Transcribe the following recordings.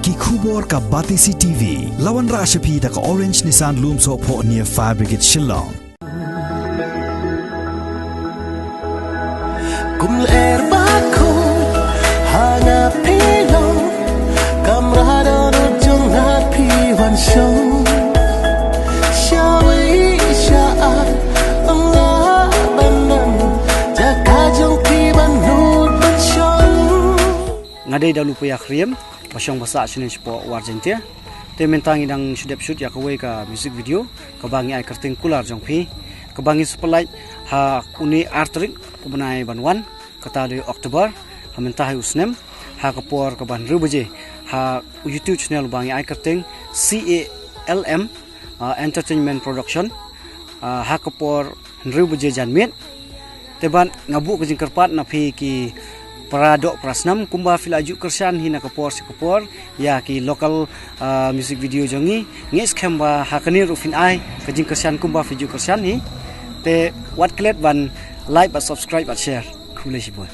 ki khubor ka Batisi TV lawan ra shapi da ka Orange Nissan Loom so pho near Fire Brigade Shillong kum er bako hanga pilo kamrado no jong na pi wan show shawi sha Allah banan jaka jong pi banut ban show ngadai dalu puya kriem pasyong basa sinin spo warjentia te mentangi dang shudep shoot ya kawai ka music video kabangi ai kerting kular jong pi kabangi spotlight ha uni artrik kubnai banwan katali Oktober ha mentahai usnem ha kapor ka ban rubaje ha YouTube channel bangi ai kerting CALM entertainment production ha kapor rubaje janmet teban ngabu ke jingkerpat na phi ki Paradok Prasnam kumba filaju kersan hina kapor sekapor ya ki local music video jongi nges khamba hakani rufin ai kajing kersan kumba video kersan ni te wat klet ban like ba subscribe ba share khule sibon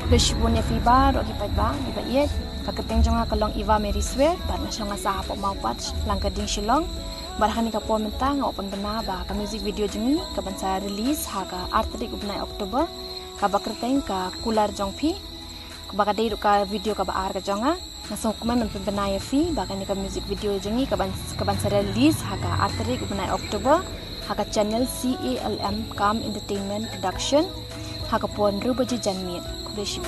Beshibon ya fiba ro ki ba iba ye kaketeng jonga kalong Iva Meriswe bar na shonga sa hapo maupat langkading shilong barhani ka po mentang open bena ba ka music video jongi ka bansa release ha ka artrik ubnai Oktober ka bakreteng ka kular jongpi baka dei ka video ka baar ka jonga nasong kuman men benaya fi baka ni ka music video jongi ka ban release ha ka artrik ubnai Oktober ha ka channel CALM Calm Entertainment Production ha ka pon rubaji janmit kubeshi